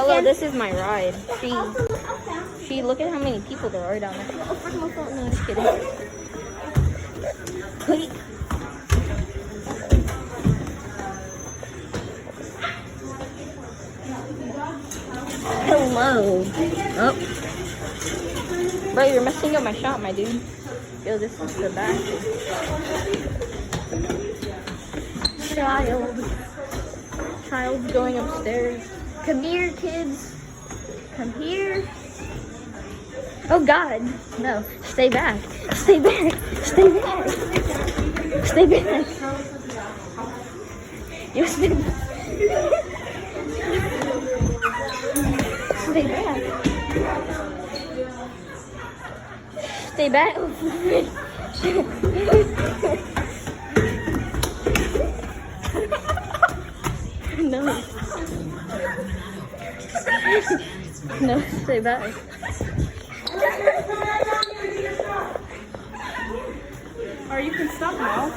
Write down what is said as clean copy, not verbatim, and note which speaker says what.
Speaker 1: Hello, this is my ride. She, look at how many people there are down there. Oh, frick, my phone. No, just kidding. Wait. Hello. Oh. Bro, you're messing up my shot, my dude. Yo, this is the back. Child's going upstairs. Come here, kids. Come here. Oh, God. No. Stay back. Stay back. Stay back. Stay back. You stay back. Stay back. Stay back. No. No, stay back.
Speaker 2: Or you can stop now.